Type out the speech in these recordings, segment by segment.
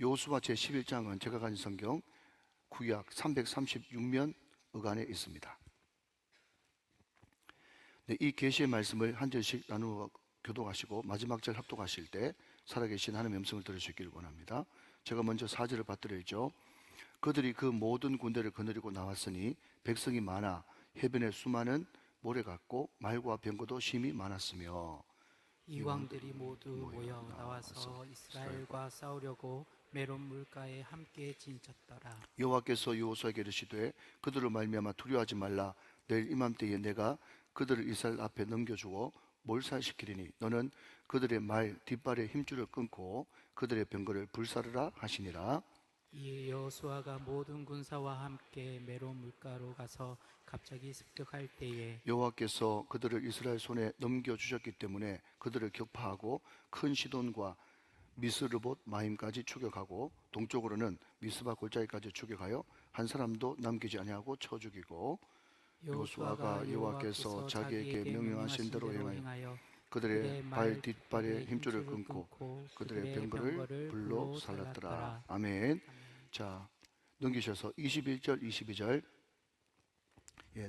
여호수아 제11장은 제가 가진 성경 구약 336면 어간에 있습니다. 네, 이 계시의 말씀을 한 절씩 나누어 교독하시고 마지막 절 합독하실 때 살아계신 하나님의 음성을 들으시기를 원합니다. 제가 먼저 4절을 받들어야죠. 그들이 그 모든 군대를 거느리고 나왔으니 백성이 많아 해변에 수많은 모래 같고 말과 병거도 심히 많았으며 이 왕들이 모두 모여 나와서 이스라엘과 싸우려고 메론 물가에 함께 진쳤더라. 여호와께서 여호수아에게 이르시되 그들을 말미암아 두려워하지 말라. 내일 이맘때에 내가 그들을 이스라엘 앞에 넘겨주어 몰살시키리니 너는 그들의 말 뒷발의 힘줄을 끊고 그들의 병거를 불사르라 하시니라. 이에 여호수아가 모든 군사와 함께 메론 물가로 가서 갑자기 습격할 때에 여호와께서 그들을 이스라엘 손에 넘겨주셨기 때문에 그들을 격파하고 큰 시돈과 미스르봇 마임까지 추격하고 동쪽으로는 미스바 골짜기까지 추격하여 한 사람도 남기지 아니하고 쳐 죽이고 여호수아가 여호와께서 자기에게 명령하신 대로 행하여 그들의 발 뒷발의 힘줄을 끊고 그들의 병거를 불로 살랐더라. 아멘. 자, 넘기셔서 21절 22절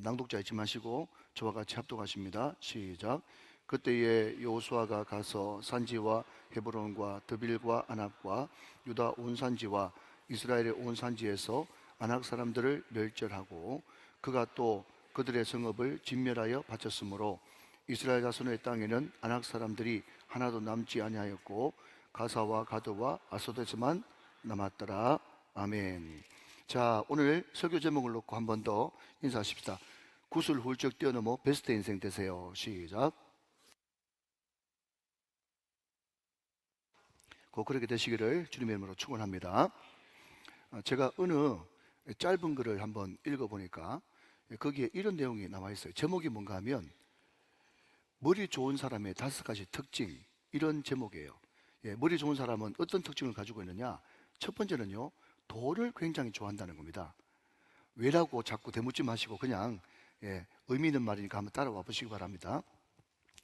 낭독자 잊지 마시고 저와 같이 합독하십니다. 시작. 그때에 여호수아가 가서 산지와 헤브론과 드빌과 아낙과 유다 온 산지와 이스라엘의 온 산지에서 아낙 사람들을 멸절하고 그가 또 그들의 성읍을 진멸하여 바쳤으므로 이스라엘 자손의 땅에는 아낙 사람들이 하나도 남지 아니하였고 가사와 가드와 아소데스만 남았더라. 아멘. 자, 오늘 설교 제목을 놓고 한 번 더 인사하십시다. 구슬 훌쩍 뛰어넘어 베스트 인생 되세요. 시작. 꼭 그렇게 되시기를 주님의 이름으로 축원합니다. 제가 어느 짧은 글을 한번 읽어보니까 거기에 이런 내용이 나와 있어요. 제목이 뭔가 하면 머리 좋은 사람의 5가지 특징, 이런 제목이에요. 머리 좋은 사람은 어떤 특징을 가지고 있느냐? 첫 번째는요, 돈을 굉장히 좋아한다는 겁니다. 왜라고 자꾸 대묻지 마시고 그냥 의미 있는 말이니까 한번 따라와 보시기 바랍니다.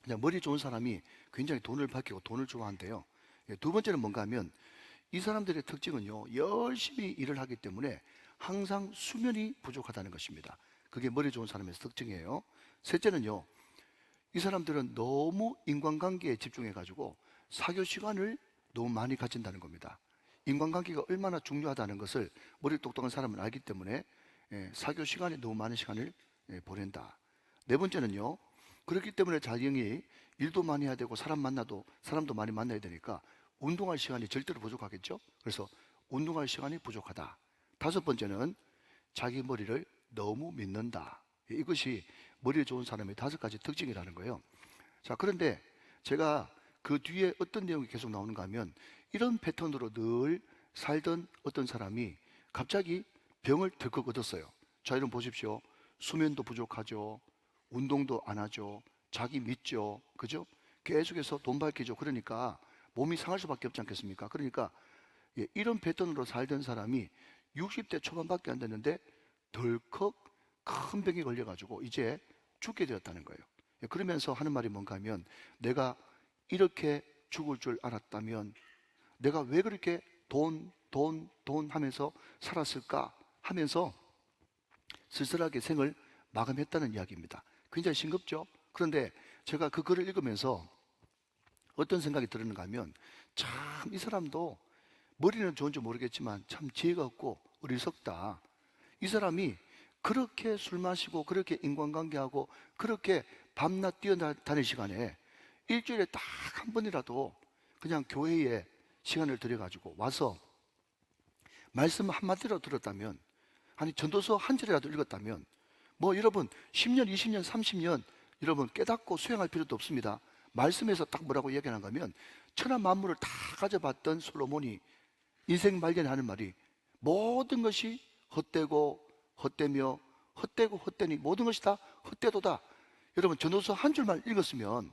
그냥 머리 좋은 사람이 굉장히 돈을 밝히고 돈을 좋아한대요. 두 번째는 뭔가 하면 이 사람들의 특징은요, 열심히 일을 하기 때문에 항상 수면이 부족하다는 것입니다. 그게 머리 좋은 사람의 특징이에요. 셋째는요, 이 사람들은 너무 인간관계에 집중해가지고 사교 시간을 너무 많이 가진다는 겁니다. 인간관계가 얼마나 중요하다는 것을 머리 똑똑한 사람은 알기 때문에 사교 시간에 너무 많은 시간을 보낸다. 네 번째는요, 그렇기 때문에 자기이 일도 많이 해야 되고 사람도 많이 만나야 되니까 운동할 시간이 절대로 부족하겠죠. 그래서 운동할 시간이 부족하다. 다섯 번째는 자기 머리를 너무 믿는다. 이것이 머리 좋은 사람의 5가지 특징이라는 거예요. 자, 그런데 제가 그 뒤에 어떤 내용이 계속 나오는가 하면 이런 패턴으로 늘 살던 어떤 사람이 갑자기 병을 덜컥 얻었어요. 자, 여러분 보십시오. 수면도 부족하죠. 운동도 안 하죠. 자기 믿죠. 그죠? 계속해서 돈 밝히죠. 그러니까 몸이 상할 수밖에 없지 않겠습니까? 그러니까 이런 패턴으로 살던 사람이 60대 초반밖에 안 됐는데 덜컥 큰 병에 걸려가지고 이제 죽게 되었다는 거예요. 그러면서 하는 말이 뭔가 하면 내가 이렇게 죽을 줄 알았다면 내가 왜 그렇게 돈 하면서 살았을까 하면서 쓸쓸하게 생을 마감했다는 이야기입니다. 굉장히 싱겁죠? 그런데 제가 그 글을 읽으면서 어떤 생각이 들었는가 하면 참 이 사람도 머리는 좋은지 모르겠지만 참 지혜가 없고 어리석다. 이 사람이 그렇게 술 마시고 그렇게 인간관계하고 그렇게 밤낮 뛰어다닐 시간에 일주일에 딱 한 번이라도 그냥 교회에 시간을 들여가지고 와서 말씀 한마디라도 들었다면, 아니 전도서 한 절이라도 읽었다면, 뭐 여러분 10년, 20년, 30년 여러분 깨닫고 수행할 필요도 없습니다. 말씀에서 딱 뭐라고 이야기하는가 하면 천하 만물을 다 가져봤던 솔로몬이 인생 말년에 하는 말이 모든 것이 헛되고 헛되며 헛되고 헛되니 모든 것이 다 헛되도다. 여러분 전도서 한 줄만 읽었으면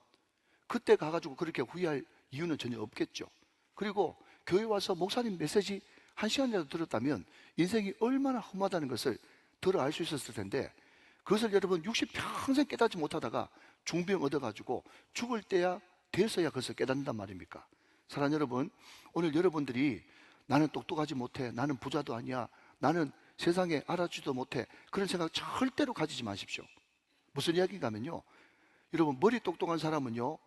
그때 가가지고 그렇게 후회할 이유는 전혀 없겠죠. 그리고 교회 와서 목사님 메시지 1시간이라도 들었다면 인생이 얼마나 험하다는 것을 덜 알 수 있었을 텐데 그것을 여러분 60평생 깨닫지 못하다가 중병 얻어가지고 죽을 때야 돼서야 그것을 깨닫는단 말입니까? 사랑하는 여러분, 오늘 여러분들이 나는 똑똑하지 못해. 나는 부자도 아니야. 나는 세상에 알아주지도 못해. 그런 생각 절대로 가지지 마십시오. 무슨 이야기인가 하면요, 여러분, 머리 똑똑한 사람은요,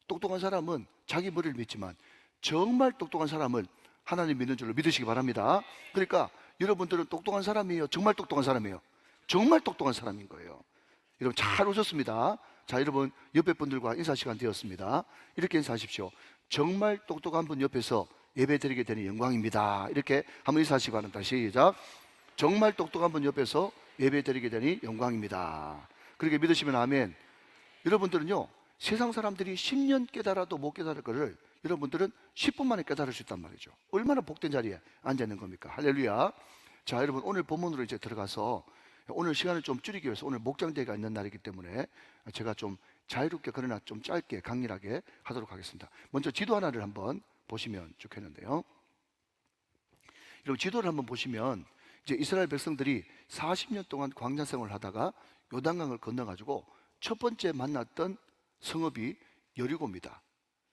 똑똑한 사람은 자기 머리를 믿지만 정말 똑똑한 사람은 하나님 믿는 줄로 믿으시기 바랍니다. 그러니까 여러분들은 똑똑한 사람이에요? 정말 똑똑한 사람이에요? 정말 똑똑한 사람인 거예요. 여러분 잘 오셨습니다. 자, 여러분 옆에 분들과 인사 시간 되었습니다. 이렇게 인사하십시오. 정말 똑똑한 분 옆에서 예배 드리게 되는 영광입니다. 이렇게 한번 인사하시기 바랍니다. 시작. 정말 똑똑한 분 옆에서 예배 드리게 되니 영광입니다. 그렇게 믿으시면 아멘. 여러분들은요, 세상 사람들이 10년 깨달아도 못 깨달을 것을 여러분들은 10분 만에 깨달을 수 있단 말이죠. 얼마나 복된 자리에 앉아 있는 겁니까? 할렐루야. 자, 여러분 오늘 본문으로 이제 들어가서 오늘 시간을 좀 줄이기 위해서, 오늘 목장대회가 있는 날이기 때문에 제가 좀 자유롭게, 그러나 좀 짧게 강렬하게 하도록 하겠습니다. 먼저 지도 하나를 한번 보시면 좋겠는데요. 여러분 지도를 한번 보시면 이제 이스라엘 백성들이 40년 동안 광야 생활을 하다가 요단강을 건너가지고 첫 번째 만났던 성읍이 여리고입니다.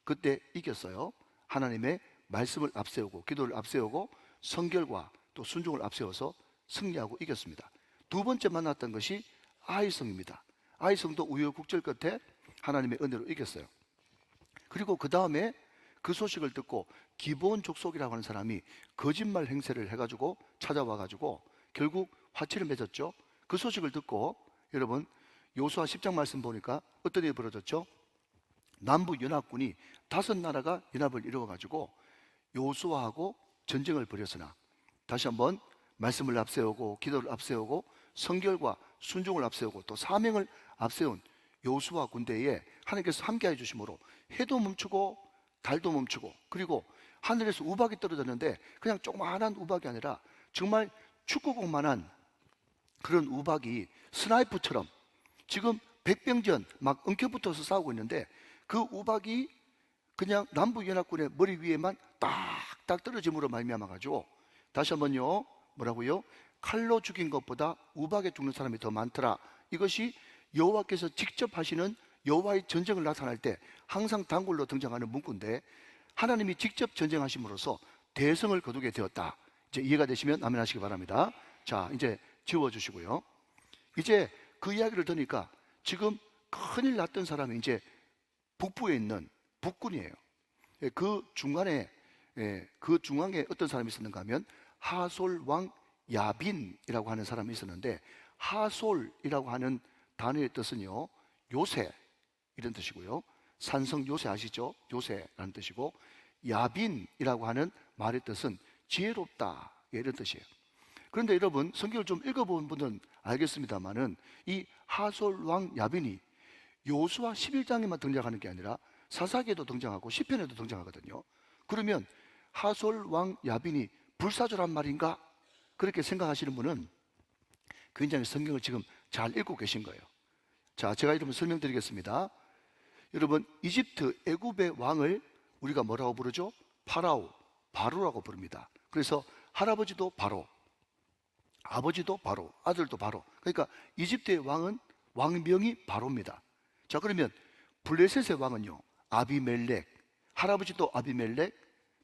그때 이겼어요. 하나님의 말씀을 앞세우고 기도를 앞세우고 성결과 또 순종을 앞세워서 승리하고 이겼습니다. 두 번째 만났던 것이 아이성입니다. 아이성도 우여곡절 끝에 하나님의 은혜로 이겼어요. 그리고 그 다음에 그 소식을 듣고 기브온 족속이라고 하는 사람이 거짓말 행세를 해가지고 찾아와가지고 결국 화치를 맺었죠. 그 소식을 듣고 여러분 요수아 10장 말씀 보니까 어떤 일이 벌어졌죠? 남부 연합군이 5나라가 연합을 이루어가지고 요수아하고 전쟁을 벌였으나, 다시 한번 말씀을 앞세우고 기도를 앞세우고 성결과 순종을 앞세우고 또 사명을 앞세운 요수아 군대에 하나님께서 함께해 주심으로 해도 멈추고 달도 멈추고, 그리고 하늘에서 우박이 떨어졌는데 그냥 조그마한 우박이 아니라 정말 축구공만한 그런 우박이 스나이퍼처럼 지금 백병전 막 엉켜붙어서 싸우고 있는데 그 우박이 그냥 남부연합군의 머리 위에만 딱딱 떨어짐으로 말미암아 가지고, 다시 한번요, 뭐라고요? 칼로 죽인 것보다 우박에 죽는 사람이 더 많더라. 이것이 여호와께서 직접 하시는 여호와의 전쟁을 나타날 때 항상 단골로 등장하는 문구인데, 하나님이 직접 전쟁하심으로써 대성을 거두게 되었다. 이제 이해가 되시면 아멘 하시기 바랍니다. 자, 이제 지워주시고요. 이제 그 이야기를 들으니까 지금 큰일 났던 사람이 이제 북부에 있는 북군이에요. 그 중간에 그 중앙에 어떤 사람이 있었는가 하면 하솔 왕 야빈이라고 하는 사람이 있었는데, 하솔이라고 하는 단어의 뜻은요, 요새 이런 뜻이고요, 산성 요새 아시죠? 요새라는 뜻이고, 야빈이라고 하는 말의 뜻은 지혜롭다 이런 뜻이에요. 그런데 여러분 성경을 좀 읽어본 분은 알겠습니다만은 이 하솔 왕 야빈이 요수아 11장에만 등장하는 게 아니라 사사기에도 등장하고 시편에도 등장하거든요. 그러면 하솔 왕 야빈이 불사조란 말인가? 그렇게 생각하시는 분은 굉장히 성경을 지금 잘 읽고 계신 거예요. 자, 제가 여러분 설명드리겠습니다. 여러분 이집트 애굽의 왕을 우리가 뭐라고 부르죠? 파라오, 바로라고 부릅니다. 그래서 할아버지도 바로, 아버지도 바로, 아들도 바로. 그러니까 이집트의 왕은 왕명이 바로입니다. 자, 그러면 블레셋의 왕은요, 아비멜렉, 할아버지도 아비멜렉,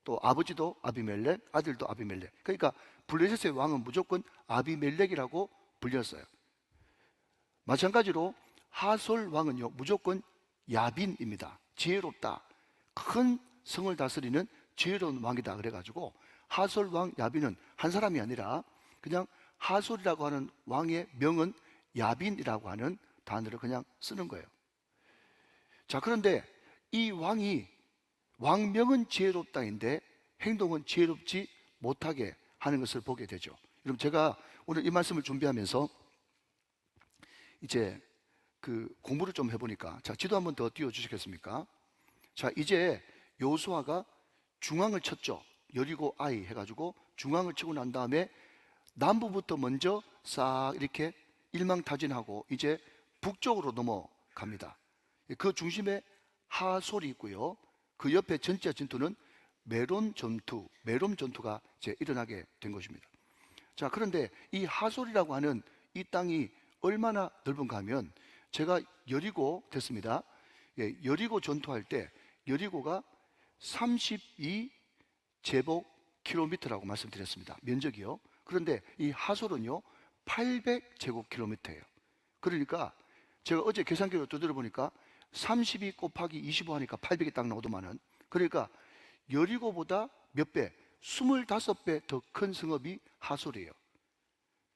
또 아버지도 아비멜렉, 아들도 아비멜렉. 그러니까 블레셋의 왕은 무조건 아비멜렉이라고 불렸어요. 마찬가지로 하솔 왕은요, 무조건 야빈입니다. 지혜롭다, 큰 성을 다스리는 지혜로운 왕이다 그래가지고 하솔 왕 야빈은 한 사람이 아니라 그냥 하솔이라고 하는 왕의 명은 야빈이라고 하는 단어를 그냥 쓰는 거예요. 자, 그런데 이 왕이 왕명은 지혜롭다인데 행동은 지혜롭지 못하게 하는 것을 보게 되죠. 여러분 제가 오늘 이 말씀을 준비하면서 이제 그 공부를 좀 해보니까, 자, 지도 한번 더 띄워주시겠습니까? 자, 이제 요수아가 중앙을 쳤죠. 여리고 아이 해가지고 중앙을 치고 난 다음에 남부부터 먼저 싹 이렇게 일망타진하고 이제 북쪽으로 넘어갑니다. 그 중심에 하솔이 있고요. 그 옆에 전체 전투는 메론 전투가 이제 일어나게 된 것입니다. 자, 그런데 이 하솔이라고 하는 이 땅이 얼마나 넓은가 하면, 제가 여리고 됐습니다. 여리고 전투할 때 여리고가 32제곱 제곱킬로미터라고 말씀드렸습니다. 면적이요. 그런데 이 하솔은요 800제곱킬로미터예요. 그러니까 제가 어제 계산기로 두드려 보니까 32 곱하기 25 하니까 800이 딱 나오더만은, 그러니까 여리고보다 몇 배? 25배 더 큰 성읍이 하솔이에요.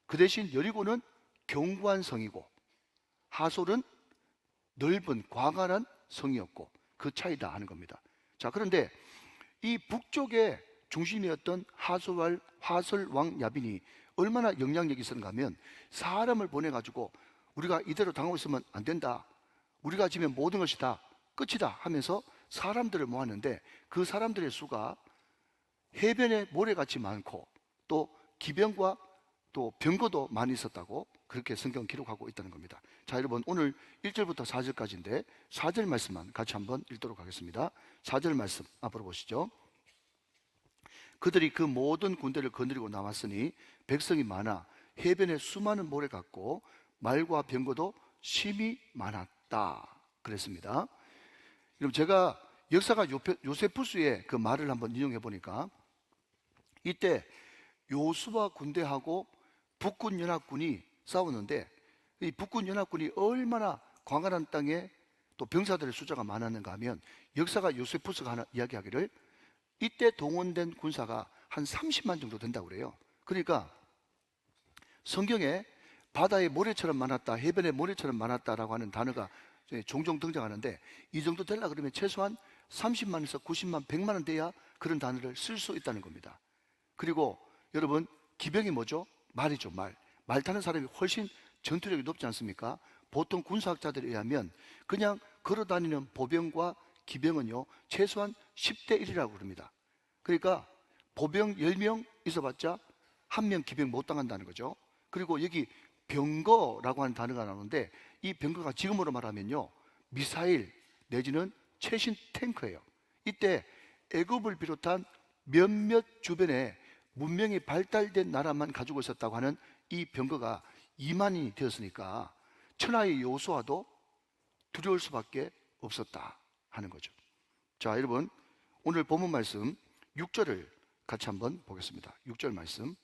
그 대신 여리고는 견고한 성이고 하솔은 넓은 광활한 성이었고 그 차이다 하는 겁니다. 자, 그런데 이 북쪽의 중심이었던 하솔 왕 야빈이 얼마나 영향력이 있었는가 하면, 사람을 보내가지고 우리가 이대로 당하고 있으면 안 된다, 우리가 지면 모든 것이 다 끝이다 하면서 사람들을 모았는데, 그 사람들의 수가 해변에 모래같이 많고 또 기병과 또 병거도 많이 있었다고 그렇게 성경 기록하고 있다는 겁니다. 자, 여러분, 오늘 1절부터 4절까지인데 4절 말씀만 같이 한번 읽도록 하겠습니다. 4절 말씀 앞으로 보시죠. 그들이 그 모든 군대를 거느리고 나왔으니 백성이 많아 해변에 수많은 모래 같고 말과 병거도 심히 많았다 그랬습니다. 여러분, 제가 역사가 요세푸스의 그 말을 한번 인용해 보니까, 이때 요수아 군대하고 북군 연합군이 싸우는데, 이 북군 연합군이 얼마나 광활한 땅에 또 병사들의 숫자가 많았는가 하면, 역사가 요세푸스가 하나 이야기하기를 이때 동원된 군사가 한 30만 정도 된다고 그래요. 그러니까 성경에 바다에 모래처럼 많았다, 해변에 모래처럼 많았다라고 하는 단어가 종종 등장하는데, 이 정도 되려 그러면 최소한 30만에서 90만, 100만은 돼야 그런 단어를 쓸 수 있다는 겁니다. 그리고 여러분, 기병이 뭐죠? 말이죠. 말 타는 사람이 훨씬 전투력이 높지 않습니까? 보통 군사학자들에 의하면 그냥 걸어다니는 보병과 기병은요 최소한 10대 1이라고 그럽니다. 그러니까 보병 10명 있어봤자 한 명 기병 못 당한다는 거죠. 그리고 여기 병거라고 하는 단어가 나오는데, 이 병거가 지금으로 말하면요 미사일 내지는 최신 탱크예요. 이때 애굽을 비롯한 몇몇 주변에 문명이 발달된 나라만 가지고 있었다고 하는 이 병거가 2만이 되었으니까 천하의 요수아도 두려울 수밖에 없었다 하는 거죠. 자, 여러분, 오늘 본문 말씀 6절을 같이 한번 보겠습니다. 6절 말씀.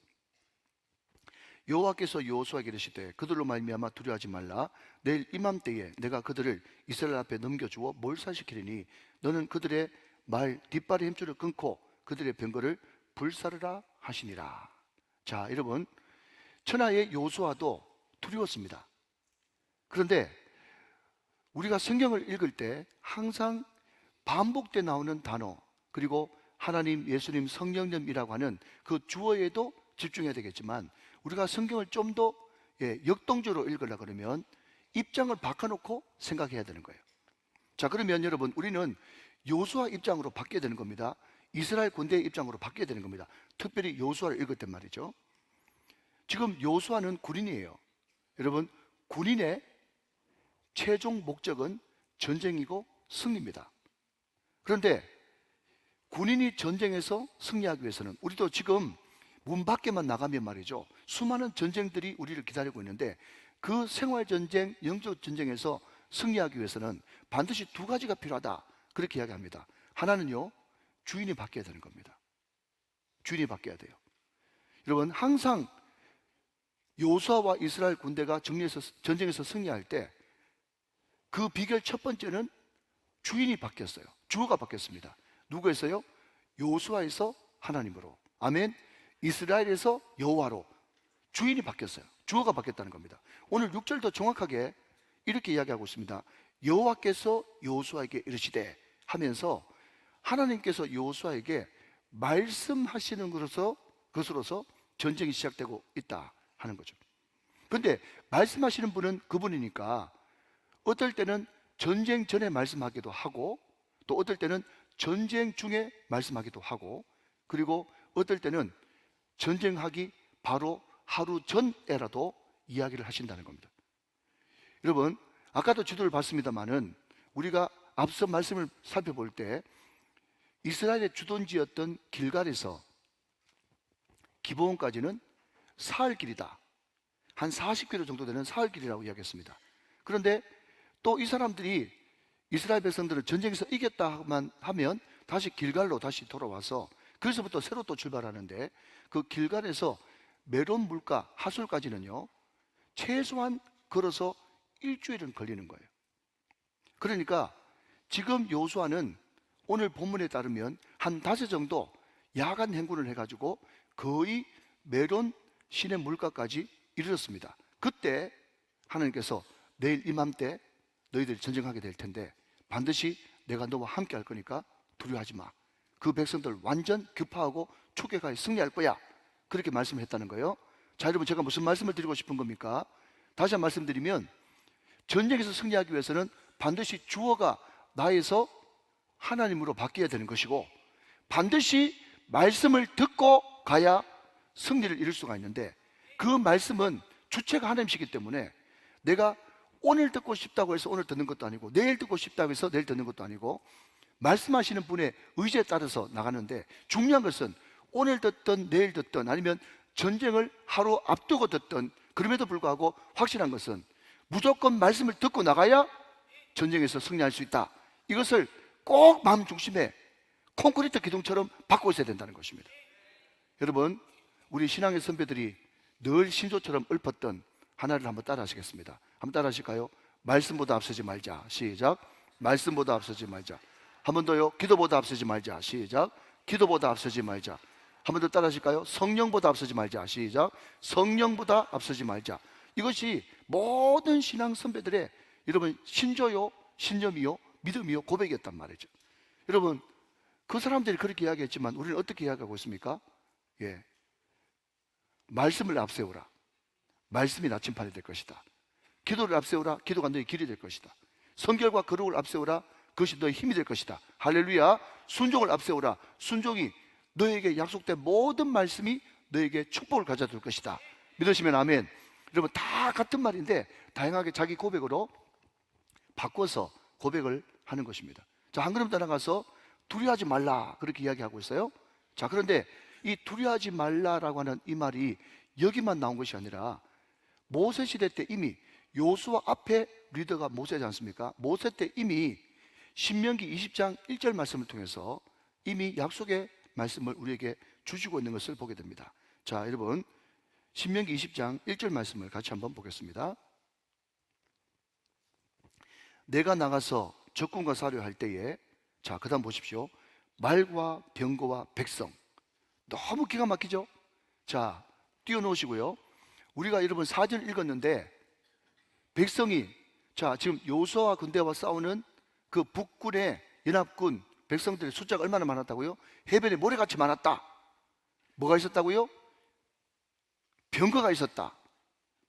여호와께서 여호수아에게 이르시되 그들로 말미암아 두려워하지 말라. 내일 이맘때에 내가 그들을 이스라엘 앞에 넘겨주어 몰살시키리니 너는 그들의 말 뒷발의 힘줄을 끊고 그들의 병거를 불사르라 하시니라. 자, 여러분, 천하의 여호수아도 두려웠습니다. 그런데 우리가 성경을 읽을 때 항상 반복돼 나오는 단어, 그리고 하나님, 예수님, 성령님이라고 하는 그 주어에도 집중해야 되겠지만, 우리가 성경을 좀 더 역동적으로 읽으려고 그러면 입장을 바꿔놓고 생각해야 되는 거예요. 자, 그러면 여러분, 우리는 여호수아 입장으로 바뀌어야 되는 겁니다. 이스라엘 군대의 입장으로 바뀌어야 되는 겁니다. 특별히 여호수아를 읽을 때 말이죠. 지금 여호수아는 군인이에요. 여러분, 군인의 최종 목적은 전쟁이고 승리입니다. 그런데 군인이 전쟁에서 승리하기 위해서는, 우리도 지금 문 밖에만 나가면 말이죠, 수많은 전쟁들이 우리를 기다리고 있는데, 그 생활전쟁, 영적 전쟁에서 승리하기 위해서는 반드시 두 가지가 필요하다 그렇게 이야기합니다. 하나는요, 주인이 바뀌어야 되는 겁니다. 주인이 바뀌어야 돼요. 여러분, 항상 여호수아와 이스라엘 군대가 전쟁에서 승리할 때 그 비결 첫 번째는 주인이 바뀌었어요. 주어가 바뀌었습니다. 누구에서요? 여호수아에서 하나님으로, 아멘. 이스라엘에서 여호와로 주인이 바뀌었어요. 주어가 바뀌었다는 겁니다. 오늘 6절도 정확하게 이렇게 이야기하고 있습니다. 여호와께서 여호수아에게 이르시되 하면서 하나님께서 여호수아에게 말씀하시는 것으로서 전쟁이 시작되고 있다 하는 거죠. 그런데 말씀하시는 분은 그분이니까 어떨 때는 전쟁 전에 말씀하기도 하고, 또 어떨 때는 전쟁 중에 말씀하기도 하고, 그리고 어떨 때는 전쟁하기 바로 하루 전에라도 이야기를 하신다는 겁니다. 여러분, 아까도 지도를 봤습니다마는 우리가 앞서 말씀을 살펴볼 때 이스라엘의 주둔지였던 길갈에서 기브온까지는 사흘 길이다, 한 40km 정도 되는 사흘 길이라고 이야기했습니다. 그런데 또 이 사람들이, 이스라엘 백성들은 전쟁에서 이겼다만 하면 다시 길갈로 다시 돌아와서 그래서부터 새로 또 출발하는데 그 길갈에서 메론 물가 하솔까지는요 최소한 걸어서 일주일은 걸리는 거예요. 그러니까 지금 여호수아는 오늘 본문에 따르면 한 5 정도 야간 행군을 해가지고 거의 메론 시내 물가까지 이르렀습니다. 그때 하나님께서 내일 이맘때 너희들이 전쟁하게 될 텐데 반드시 내가 너와 함께 할 거니까 두려워하지 마. 그 백성들 완전 급파하고 추격하여 승리할 거야. 그렇게 말씀했다는 거예요. 자, 여러분, 제가 무슨 말씀을 드리고 싶은 겁니까? 다시 한 번 말씀드리면 전쟁에서 승리하기 위해서는 반드시 주어가 나에서 하나님으로 바뀌어야 되는 것이고 반드시 말씀을 듣고 가야 승리를 이룰 수가 있는데 그 말씀은 주체가 하나님이시기 때문에 내가 오늘 듣고 싶다고 해서 오늘 듣는 것도 아니고 내일 듣고 싶다고 해서 내일 듣는 것도 아니고 말씀하시는 분의 의지에 따라서 나가는데 중요한 것은 오늘 듣든 내일 듣든 아니면 전쟁을 하루 앞두고 듣든 그럼에도 불구하고 확실한 것은 무조건 말씀을 듣고 나가야 전쟁에서 승리할 수 있다. 이것을 꼭 마음 중심에 콘크리트 기둥처럼 받고 있어야 된다는 것입니다. 여러분, 우리 신앙의 선배들이 늘 신조처럼 읊었던 하나를 한번 따라 하시겠습니다. 한번 따라 하실까요? 말씀보다 앞서지 말자. 시작. 말씀보다 앞서지 말자. 한 번 더요. 기도보다 앞서지 말자. 시작. 기도보다 앞서지 말자. 한 번 더 따라 하실까요? 성령보다 앞서지 말자. 시작. 성령보다 앞서지 말자. 이것이 모든 신앙 선배들의 여러분 신조요, 신념이요, 믿음이요, 고백이었단 말이죠. 여러분, 그 사람들이 그렇게 이야기했지만 우리는 어떻게 이야기하고 있습니까? 예, 말씀을 앞세우라. 말씀이 나침판이 될 것이다. 기도를 앞세우라. 기도가 너의 길이 될 것이다. 성결과 거룩을 앞세우라. 그것이 너의 힘이 될 것이다. 할렐루야. 순종을 앞세우라. 순종이 너에게 약속된 모든 말씀이 너에게 축복을 가져다 줄 것이다. 믿으시면 아멘. 여러분, 다 같은 말인데 다양하게 자기 고백으로 바꿔서 고백을 하는 것입니다. 자, 한 걸음 더 나가서 두려워하지 말라 그렇게 이야기하고 있어요. 자, 그런데 이 두려워하지 말라라고 하는 이 말이 여기만 나온 것이 아니라 모세 시대 때 이미 여호수아 앞에 리더가 모세지 않습니까? 모세 때 이미 신명기 20장 1절 말씀을 통해서 이미 약속의 말씀을 우리에게 주시고 있는 것을 보게 됩니다. 자, 여러분, 신명기 20장 1절 말씀을 같이 한번 보겠습니다. 내가 나가서 적군과 싸려할 때에, 자, 그 다음 보십시오. 말과 병거와 백성. 너무 기가 막히죠? 자, 띄워놓으시고요. 우리가 여러분 사전을 읽었는데 백성이, 자, 지금 여호수아와 군대와 싸우는 그 북군의 연합군 백성들의 숫자가 얼마나 많았다고요? 해변에 모래같이 많았다. 뭐가 있었다고요? 병거가 있었다.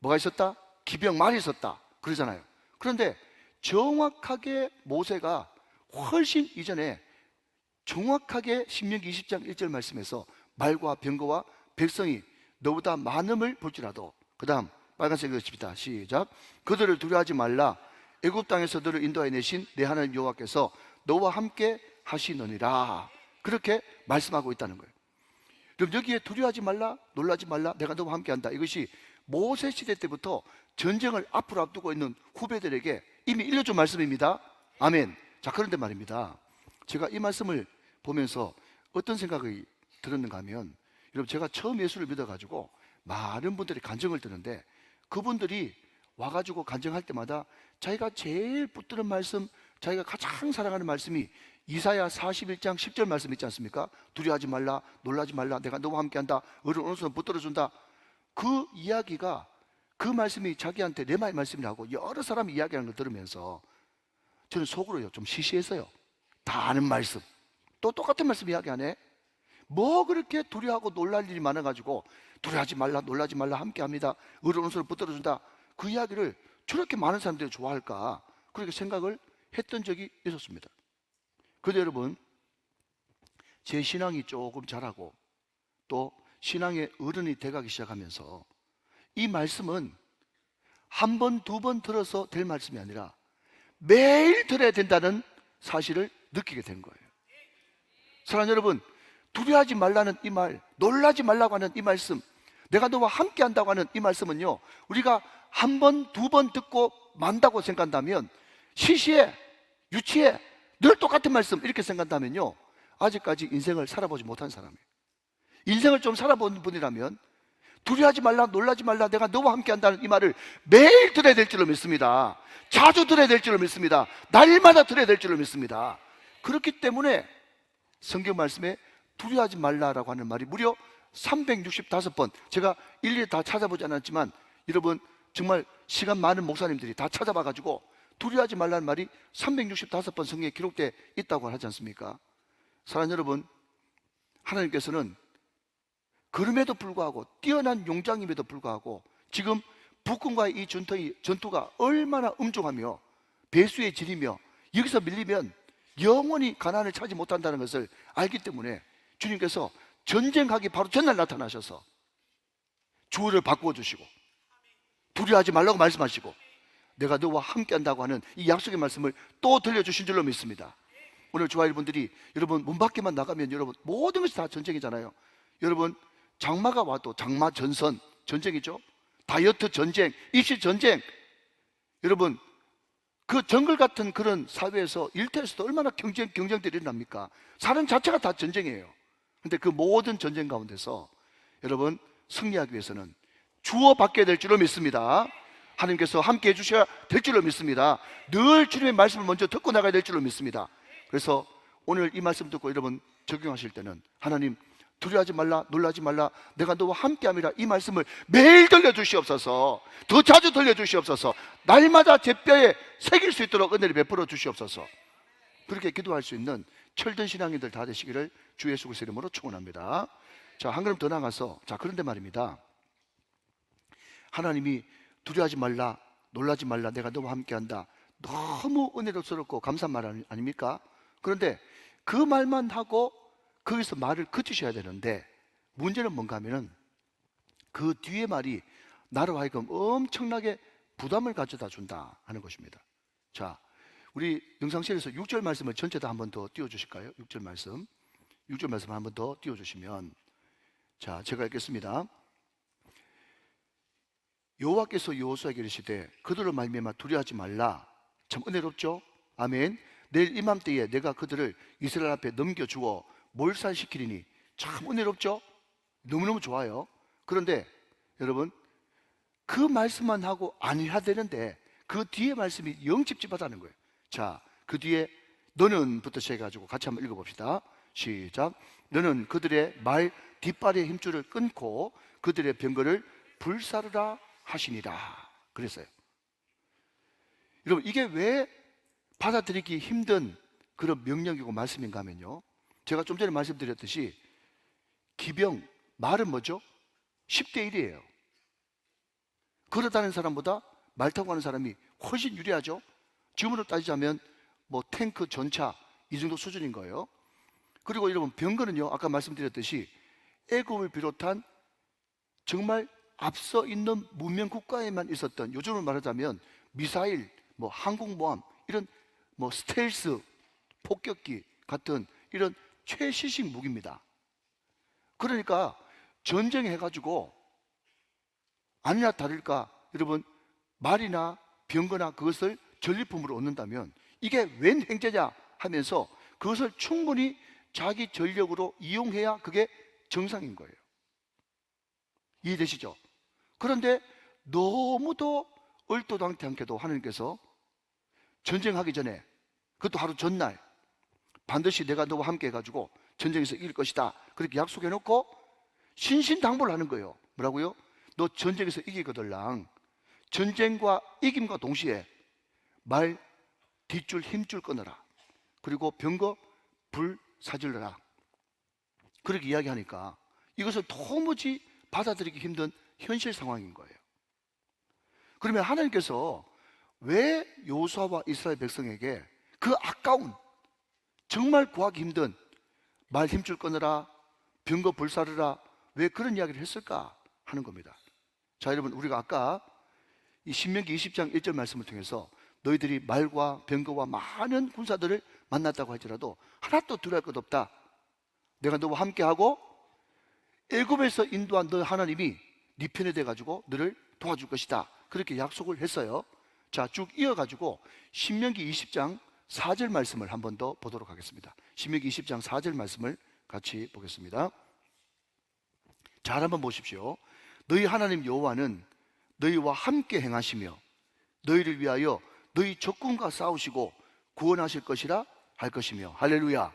뭐가 있었다? 기병 말이 있었다. 그러잖아요. 그런데 정확하게 모세가 훨씬 이전에 정확하게 신명기 20장 1절 말씀에서 말과 병거와 백성이 너보다 많음을 볼지라도, 그 다음 빨간색 읽으십시다. 시작. 그들을 두려워하지 말라. 애굽 땅에서 너를 인도하여 내신 내 하나님 여호와께서 너와 함께 하시느니라. 그렇게 말씀하고 있다는 거예요. 그럼 여기에 두려워하지 말라, 놀라지 말라, 내가 너와 함께 한다. 이것이 모세 시대 때부터 전쟁을 앞으로 앞두고 있는 후배들에게 이미 일러준 말씀입니다. 아멘. 자, 그런데 말입니다. 제가 이 말씀을 보면서 어떤 생각이 들었는가 하면, 여러분, 제가 처음 예수를 믿어가지고 많은 분들이 간증을 듣는데 그분들이 와가지고 간증할 때마다 자기가 제일 붙드는 말씀, 자기가 가장 사랑하는 말씀이 이사야 41장 10절 말씀 있지 않습니까? 두려워하지 말라, 놀라지 말라, 내가 너와 함께한다, 너를 어느 순간 붙들어준다. 그 이야기가, 그 말씀이 자기한테 내 말씀이라고 여러 사람이 이야기하는 걸 들으면서 저는 속으로요 좀 시시해서요. 다 아는 말씀, 또 똑같은 말씀 이야기하네. 뭐 그렇게 두려워하고 놀랄 일이 많아가지고 두려워하지 말라, 놀라지 말라, 함께합니다, 어느 순간 붙들어준다, 그 이야기를 저렇게 많은 사람들이 좋아할까, 그렇게 생각을 했던 적이 있었습니다. 그런데 여러분, 제 신앙이 조금 자라고 또 신앙의 어른이 돼가기 시작하면서 이 말씀은 한 번, 두 번 들어서 될 말씀이 아니라 매일 들어야 된다는 사실을 느끼게 된 거예요. 사랑하는 여러분, 두려워하지 말라는 이 말, 놀라지 말라고 하는 이 말씀, 내가 너와 함께 한다고 하는 이 말씀은요, 우리가 한 번, 두 번 듣고 만다고 생각한다면, 시시해, 유치해, 늘 똑같은 말씀 이렇게 생각한다면요, 아직까지 인생을 살아보지 못한 사람이에요. 인생을 좀 살아본 분이라면 두려워하지 말라, 놀라지 말라, 내가 너와 함께 한다는 이 말을 매일 들어야 될 줄로 믿습니다. 자주 들어야 될 줄로 믿습니다. 날마다 들어야 될 줄로 믿습니다. 그렇기 때문에 성경 말씀에 두려워하지 말라라고 하는 말이 무려 365번, 제가 일일이 다 찾아보지 않았지만 여러분 정말 시간 많은 목사님들이 다 찾아봐가지고 두려워하지 말라는 말이 365번 성경에 기록되어 있다고 하지 않습니까? 사랑하는 여러분, 하나님께서는 그럼에도 불구하고 뛰어난 용장임에도 불구하고 지금 북군과의 이 전투가 얼마나 엄중하며 배수의 질이며 여기서 밀리면 영원히 가나안을 차지 못한다는 것을 알기 때문에 주님께서 전쟁하기 바로 전날 나타나셔서 주어를 바꾸어 주시고 두려워하지 말라고 말씀하시고 내가 너와 함께 한다고 하는 이 약속의 말씀을 또 들려주신 줄로 믿습니다. 오늘 주아일분들이 여러분 문 밖에만 나가면 여러분 모든 것이 다 전쟁이잖아요. 여러분 장마가 와도 장마 전선 전쟁이죠. 다이어트 전쟁, 입시 전쟁. 여러분 그 정글 같은 그런 사회에서 일터에서도 얼마나 경쟁들이 일어납니까? 사람 자체가 다 전쟁이에요. 근데 그 모든 전쟁 가운데서 여러분 승리하기 위해서는 주어 받게 될 줄로 믿습니다. 하나님께서 함께 해주셔야 될 줄로 믿습니다. 늘 주님의 말씀을 먼저 듣고 나가야 될 줄로 믿습니다. 그래서 오늘 이 말씀 듣고 여러분 적용하실 때는 하나님 두려워하지 말라, 놀라지 말라, 내가 너와 함께함이라 이 말씀을 매일 들려주시옵소서. 더 자주 들려주시옵소서. 날마다 제 뼈에 새길 수 있도록 은혜를 베풀어 주시옵소서. 그렇게 기도할 수 있는 철든 신앙인들 다 되시기를 주 예수 그리스도의 이름으로 축원합니다. 자, 한 걸음 더 나가서, 자, 그런데 말입니다. 하나님이 두려워하지 말라, 놀라지 말라, 내가 너와 함께한다. 너무 은혜롭고 감사한 말 아닙니까? 그런데 그 말만 하고 거기서 말을 그치셔야 되는데 문제는 뭔가 하면은 그 뒤에 말이 나로 하여금 엄청나게 부담을 가져다 준다 하는 것입니다. 자, 우리 영상실에서 6절 말씀을 전체 다 한 번 더 띄워주실까요? 6절 말씀 한 번 더 띄워주시면, 자, 제가 읽겠습니다. 여호와께서 여호수아에게 이르시되 그들을 말미암아 두려워하지 말라. 참 은혜롭죠? 아멘. 내일 이맘때에 내가 그들을 이스라엘 앞에 넘겨주어 몰살시키리니. 참 은혜롭죠? 너무너무 좋아요. 그런데 여러분 그 말씀만 하고 안 해야 되는데 그 뒤에 말씀이 영 찝찝하다는 거예요. 자, 그 뒤에 너는부터 시작해가지고 같이 한번 읽어봅시다. 시작. 너는 그들의 말 뒷발의 힘줄을 끊고 그들의 병거를 불사르라 하시니라 그랬어요. 여러분 이게 왜 받아들이기 힘든 그런 명령이고 말씀인가 하면요, 제가 좀 전에 말씀드렸듯이 기병, 말은 뭐죠? 10대 1이에요. 걸어다니는 사람보다 말 타고 가는 사람이 훨씬 유리하죠. 지금으로 따지자면 뭐 탱크, 전차 이 정도 수준인 거예요. 그리고 여러분 병거는요, 아까 말씀드렸듯이 애국을 비롯한 정말 앞서 있는 문명 국가에만 있었던, 요즘으로 말하자면 미사일, 뭐 항공모함, 이런 뭐 스텔스 폭격기 같은 이런 최신식 무기입니다. 그러니까 전쟁해가지고 아니나 다를까 여러분 말이나 병거나 그것을 전리품으로 얻는다면 이게 웬 행제냐 하면서 그것을 충분히 자기 전력으로 이용해야 그게 정상인 거예요. 이해되시죠? 그런데 너무도 얼토당토 않게도 하나님께서 전쟁하기 전에, 그것도 하루 전날 반드시 내가 너와 함께 해가지고 전쟁에서 이길 것이다 그렇게 약속해놓고 신신당부를 하는 거예요. 뭐라고요? 너 전쟁에서 이기거들랑 전쟁과 이김과 동시에 말 뒷줄 힘줄 끊어라, 그리고 병거 불 사질러라 그렇게 이야기하니까 이것을 도무지 받아들이기 힘든 현실 상황인 거예요. 그러면 하나님께서 왜 여호수아와 이스라엘 백성에게 그 아까운 정말 구하기 힘든 말 힘줄 끊어라, 병거 불사르라, 왜 그런 이야기를 했을까 하는 겁니다. 자, 여러분 우리가 아까 이 신명기 20장 1절 말씀을 통해서 너희들이 말과 병거와 많은 군사들을 만났다고 할지라도 하나도 두려워할 것 없다. 내가 너와 함께하고 애굽에서 인도한 너 하나님이 네 편에 돼가지고 너를 도와줄 것이다 그렇게 약속을 했어요. 자, 쭉 이어가지고 신명기 20장 4절 말씀을 한 번 더 보도록 하겠습니다. 신명기 20장 4절 말씀을 같이 보겠습니다. 잘 한번 보십시오. 너희 하나님 여호와는 너희와 함께 행하시며 너희를 위하여 너희 적군과 싸우시고 구원하실 것이라 할 것이며. 할렐루야.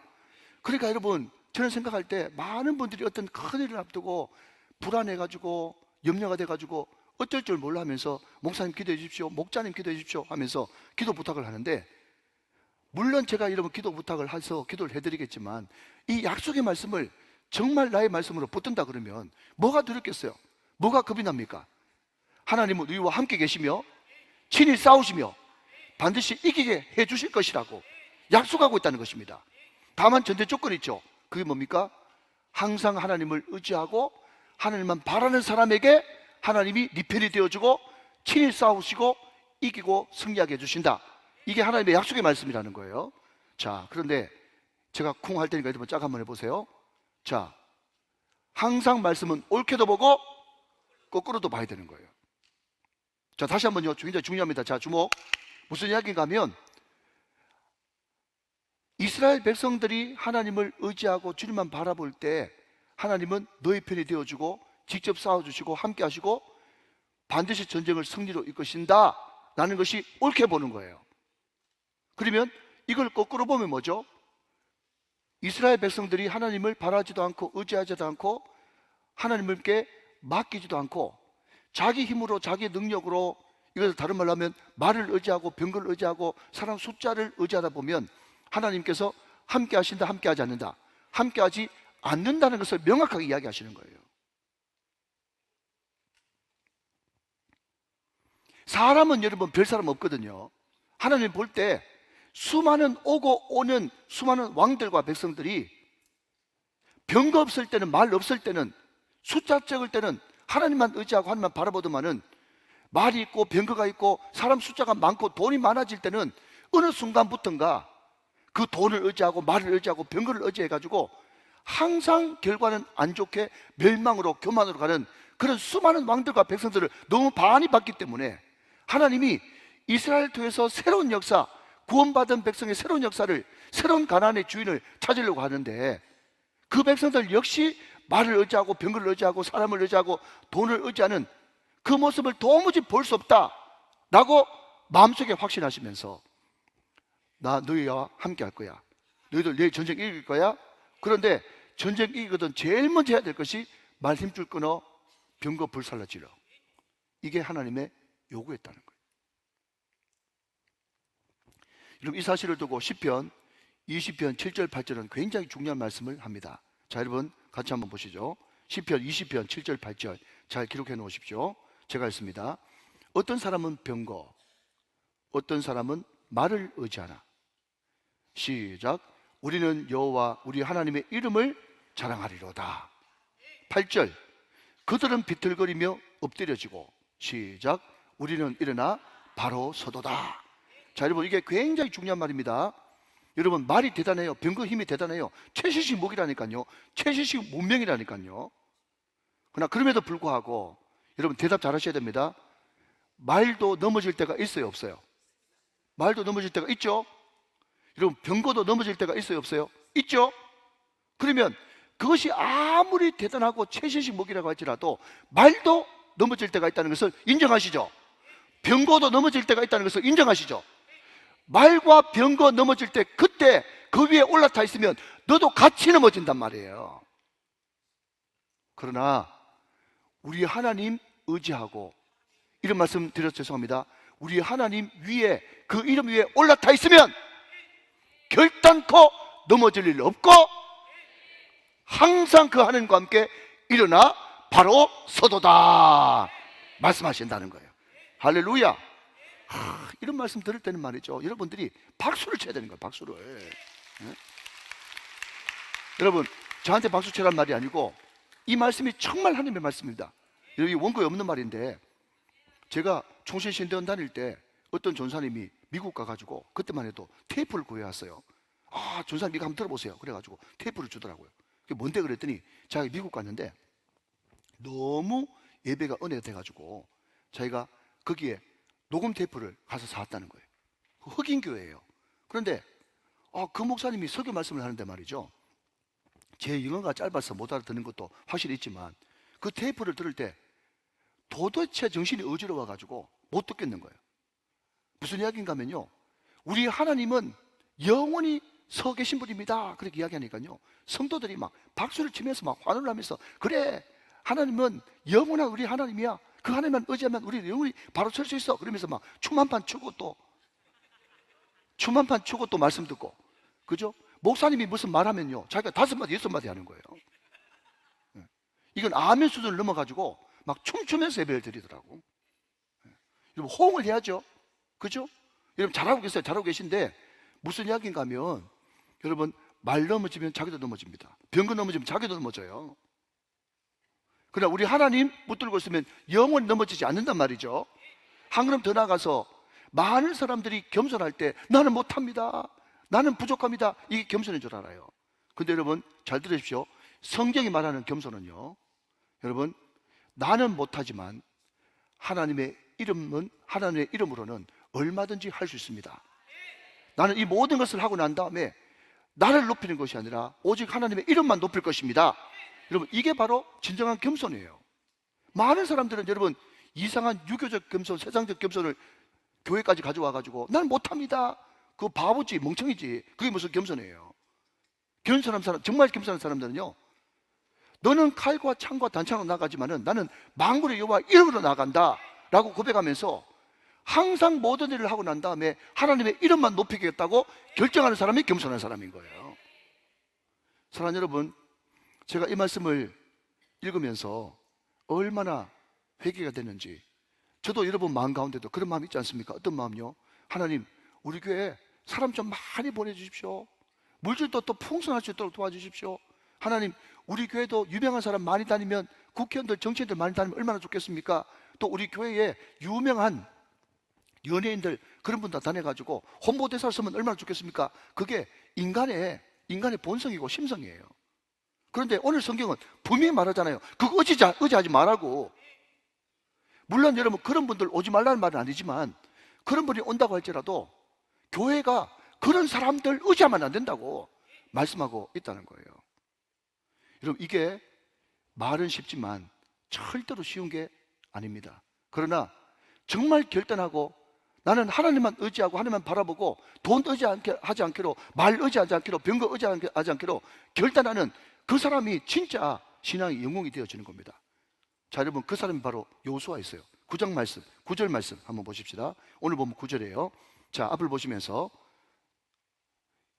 그러니까 여러분, 저는 생각할 때 많은 분들이 어떤 큰 일을 앞두고 불안해가지고 염려가 돼가지고 어쩔 줄 몰라 하면서 목사님 기도해 주십시오, 목자님 기도해 주십시오 하면서 기도 부탁을 하는데, 물론 제가 여러분 기도 부탁을 해서 기도를 해드리겠지만 이 약속의 말씀을 정말 나의 말씀으로 붙든다 그러면 뭐가 두렵겠어요? 뭐가 겁이 납니까? 하나님은 너희와 함께 계시며 친히 싸우시며 반드시 이기게 해 주실 것이라고 약속하고 있다는 것입니다. 다만 전제 조건이 있죠. 그게 뭡니까? 항상 하나님을 의지하고 하나님만 바라는 사람에게 하나님이 네 편이 되어주고 친히 싸우시고 이기고 승리하게 해주신다. 이게 하나님의 약속의 말씀이라는 거예요. 자, 그런데 제가 쿵 할 테니까 여러분 짝 한번 해보세요. 자, 항상 말씀은 옳게도 보고 거꾸로도 봐야 되는 거예요. 자, 다시 한번요. 굉장히 중요합니다. 자, 주목. 무슨 이야기인가 하면, 이스라엘 백성들이 하나님을 의지하고 주님만 바라볼 때 하나님은 너희 편이 되어주고 직접 싸워주시고 함께 하시고 반드시 전쟁을 승리로 이끄신다 라는 것이 옳게 보는 거예요. 그러면 이걸 거꾸로 보면 뭐죠? 이스라엘 백성들이 하나님을 바라지도 않고 의지하지도 않고 하나님께 맡기지도 않고 자기 힘으로 자기 능력으로, 이것을 다른 말로 하면 말을 의지하고 병거를 의지하고 사람 숫자를 의지하다 보면 하나님께서 함께 하신다, 함께 하지 않는다, 함께 하지 않는다는 것을 명확하게 이야기하시는 거예요. 사람은 여러분 별 사람 없거든요. 하나님 볼 때 수많은 오고 오는 수많은 왕들과 백성들이 병거 없을 때는, 말 없을 때는, 숫자 적을 때는 하나님만 의지하고 하나님만 바라보더만은 말이 있고 병거가 있고 사람 숫자가 많고 돈이 많아질 때는 어느 순간부터인가 그 돈을 의지하고 말을 의지하고 병거를 의지해가지고 항상 결과는 안 좋게 멸망으로 교만으로 가는 그런 수많은 왕들과 백성들을 너무 많이 봤기 때문에 하나님이 이스라엘 통해서 새로운 역사, 구원받은 백성의 새로운 역사를, 새로운 가나안의 주인을 찾으려고 하는데, 그 백성들 역시 말을 의지하고 병거를 의지하고 사람을 의지하고 돈을 의지하는 그 모습을 도무지 볼 수 없다 라고 마음속에 확신하시면서, 나 너희와 함께 할 거야, 너희들 내일 전쟁 이길 거야. 그런데 전쟁 이기거든 제일 먼저 해야 될 것이 말 힘줄 끊어 병거 불살라 지러. 이게 하나님의 요구했다는 거예요. 여러분, 이 사실을 두고 시편 20편 7절 8절은 굉장히 중요한 말씀을 합니다. 자, 여러분 같이 한번 보시죠. 시편 20편 7절 8절 잘 기록해 놓으십시오. 제가 읽습니다. 어떤 사람은 병거, 어떤 사람은 말을 의지하나. 시작. 우리는 여호와 우리 하나님의 이름을 자랑하리로다. 8절. 그들은 비틀거리며 엎드려지고. 시작. 우리는 일어나 바로 서도다. 자, 여러분 이게 굉장히 중요한 말입니다. 여러분 말이 대단해요. 병거 힘이 대단해요. 최신식 무기라니까요. 최신식 문명이라니까요. 그러나 그럼에도 불구하고 여러분 대답 잘 하셔야 됩니다. 말도 넘어질 때가 있어요, 없어요? 말도 넘어질 때가 있죠. 여러분 병거도 넘어질 때가 있어요, 없어요? 있죠. 그러면 그것이 아무리 대단하고 최신식 무기라고 할지라도 말도 넘어질 때가 있다는 것을 인정하시죠? 병거도 넘어질 때가 있다는 것을 인정하시죠? 말과 병거 넘어질 때 그때 그 위에 올라타 있으면 너도 같이 넘어진단 말이에요. 그러나 우리 하나님 의지하고, 이런 말씀 드려서 죄송합니다, 우리 하나님 위에, 그 이름 위에 올라타 있으면 결단코 넘어질 일 없고 항상 그 하나님과 함께 일어나 바로 서도다 말씀하신다는 거예요. 할렐루야. 이런 말씀 들을 때는 말이죠, 여러분들이 박수를 쳐야 되는 거예요. 박수를. 네? 여러분 저한테 박수 치란 말이 아니고 이 말씀이 정말 하나님의 말씀입니다. 여기 원고에 없는 말인데, 제가 총신신대원 다닐 때 어떤 전사님이 미국 가가지고 그때만 해도 테이프를 구해왔어요. 아, 전사님 이거 한번 들어보세요. 그래가지고 테이프를 주더라고요. 그게 뭔데 그랬더니 자기가 미국 갔는데 너무 예배가 은혜가 돼가지고 자기가 거기에 녹음 테이프를 가서 사왔다는 거예요. 흑인 교회예요. 그런데 그 목사님이 설교 말씀을 하는데 말이죠, 제 영어가 짧아서 못 알아듣는 것도 확실히 있지만 그 테이프를 들을 때 도대체 정신이 어지러워 가지고 못 듣겠는 거예요. 무슨 이야기인가 하면요, 우리 하나님은 영원히 서 계신 분입니다, 그렇게 이야기하니까요, 성도들이 막 박수를 치면서 막 환호를 하면서, 그래, 하나님은 영원한 우리 하나님이야, 그 하나님만 의지하면 우리 영원히 바로 설 수 있어, 그러면서 막 춤 한 판 추고 또 말씀 듣고, 그죠? 목사님이 무슨 말하면요, 자기가 5마디 6마디 하는 거예요. 이건 아멘 수준을 넘어가지고 막 춤추면서 예배를 드리더라고. 여러분, 호응을 해야죠, 그죠? 여러분 잘하고 계세요. 잘하고 계신데 무슨 이야기인가 하면, 여러분, 말 넘어지면 자기도 넘어집니다. 병거 넘어지면 자기도 넘어져요. 그러나 우리 하나님 붙들고 있으면 영원히 넘어지지 않는단 말이죠. 한 걸음 더 나가서 많은 사람들이 겸손할 때 나는 못합니다, 나는 부족합니다, 이게 겸손인 줄 알아요. 근데 여러분 잘 들으십시오. 성경이 말하는 겸손은요, 여러분, 나는 못하지만 하나님의 이름으로는 얼마든지 할 수 있습니다. 나는 이 모든 것을 하고 난 다음에 나를 높이는 것이 아니라 오직 하나님의 이름만 높일 것입니다. 여러분, 이게 바로 진정한 겸손이에요. 많은 사람들은 여러분 이상한 유교적 겸손, 세상적 겸손을 교회까지 가져와 가지고 나는 못합니다, 그거 바보지, 멍청이지, 그게 무슨 겸손이에요. 겸손한 사람, 정말 겸손한 사람들은요, 너는 칼과 창과 단창으로 나가지만은 나는 만군의 여호와 이름으로 나간다 라고 고백하면서 항상 모든 일을 하고 난 다음에 하나님의 이름만 높이겠다고 결정하는 사람이 겸손한 사람인 거예요. 사랑하는 여러분, 제가 이 말씀을 읽으면서 얼마나 회개가 됐는지, 저도 여러분 마음 가운데도 그런 마음이 있지 않습니까? 어떤 마음요? 하나님, 우리 교회에 사람 좀 많이 보내주십시오. 물질도 또 풍성할 수 있도록 도와주십시오. 하나님, 우리 교회도 유명한 사람 많이 다니면, 국회의원들, 정치인들 많이 다니면 얼마나 좋겠습니까? 또 우리 교회에 유명한 연예인들, 그런 분들 다녀가지고 홍보대사를 쓰면 얼마나 좋겠습니까? 그게 인간의 본성이고 심성이에요. 그런데 오늘 성경은 분명히 말하잖아요. 그거 의지하지 말라고. 물론 여러분 그런 분들 오지 말라는 말은 아니지만, 그런 분이 온다고 할지라도 교회가 그런 사람들 의지하면 안 된다고 말씀하고 있다는 거예요. 여러분, 이게 말은 쉽지만 절대로 쉬운 게 아닙니다. 그러나 정말 결단하고 나는 하나님만 의지하고 하나님만 바라보고 돈 의지하지 않기로, 말 의지하지 않기로, 병거 의지하지 않기로 결단하는 그 사람이 진짜 신앙의 영웅이 되어지는 겁니다. 자, 여러분, 그 사람이 바로 여호수아 있어요. 9장 말씀, 9절 말씀 한번 보십시다. 오늘 보면 9절이에요. 자, 앞을 보시면서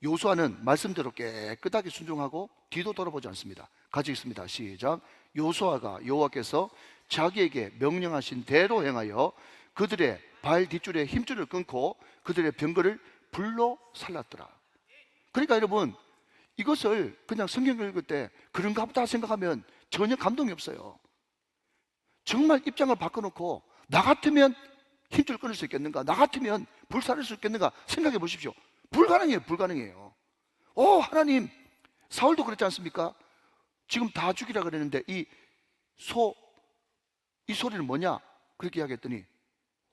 여호수아는 말씀대로 깨끗하게 순종하고 뒤도 돌아보지 않습니다. 같이 읽습니다. 시작. 여호수아가 여호와께서 자기에게 명령하신 대로 행하여 그들의 발 뒷줄에 힘줄을 끊고 그들의 병거를 불로 살랐더라. 그러니까 여러분, 이것을 그냥 성경 읽을 때 그런가 보다 생각하면 전혀 감동이 없어요. 정말 입장을 바꿔놓고 나 같으면 힘줄 끊을 수 있겠는가, 나 같으면 불 살릴 수 있겠는가 생각해 보십시오. 불가능해요. 하나님, 사울도 그랬지 않습니까? 지금 다 죽이라 그랬는데 이 소리는 뭐냐? 그렇게 이야기했더니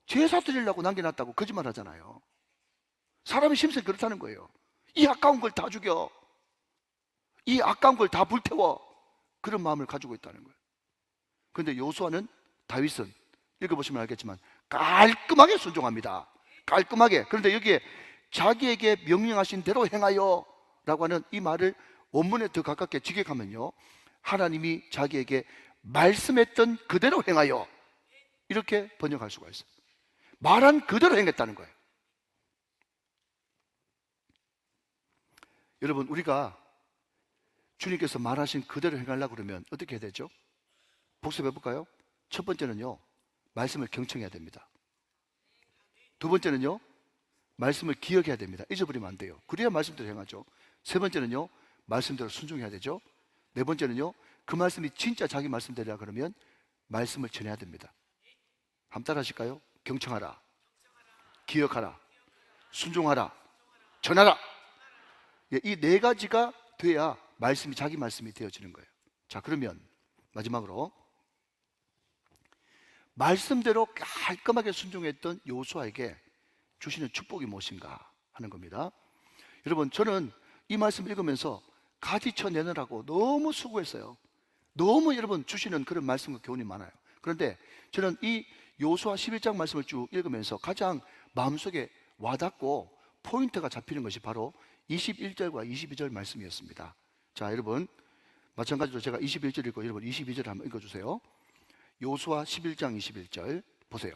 제사 드리려고 남겨놨다고 거짓말 하잖아요. 사람의 심성이 그렇다는 거예요. 이 아까운 걸 다 죽여, 이 아까운 걸 다 불태워, 그런 마음을 가지고 있다는 거예요. 그런데 여호수아는, 다윗은 읽어보시면 알겠지만 깔끔하게 순종합니다. 깔끔하게. 그런데 여기에 자기에게 명령하신 대로 행하여 라고 하는 이 말을 원문에 더 가깝게 직역하면요, 하나님이 자기에게 말씀했던 그대로 행하여, 이렇게 번역할 수가 있어요. 말한 그대로 행했다는 거예요. 여러분, 우리가 주님께서 말하신 그대로 행하려고 그러면 어떻게 해야 되죠? 복습해 볼까요? 첫 번째는요, 말씀을 경청해야 됩니다. 두 번째는요, 말씀을 기억해야 됩니다. 잊어버리면 안 돼요. 그래야 말씀대로 행하죠. 세 번째는요, 말씀대로 순종해야 되죠. 네 번째는요, 그 말씀이 진짜 자기 말씀대로라 그러면 말씀을 전해야 됩니다. 한번 따라 하실까요? 경청하라, 기억하라, 순종하라, 전하라. 이 네 가지가 돼야 말씀이 자기 말씀이 되어지는 거예요. 자, 그러면 마지막으로 말씀대로 깔끔하게 순종했던 여호수아에게 주시는 축복이 무엇인가 하는 겁니다. 여러분, 저는 이 말씀 읽으면서 가지쳐 내느라고 너무 수고했어요. 너무 여러분 주시는 그런 말씀과 교훈이 많아요. 그런데 저는 이 요수아 11장 말씀을 쭉 읽으면서 가장 마음속에 와닿고 포인트가 잡히는 것이 바로 21절과 22절 말씀이었습니다. 자, 여러분, 마찬가지로 제가 21절 읽고 여러분 22절 한번 읽어주세요. 요수아 11장 21절 보세요.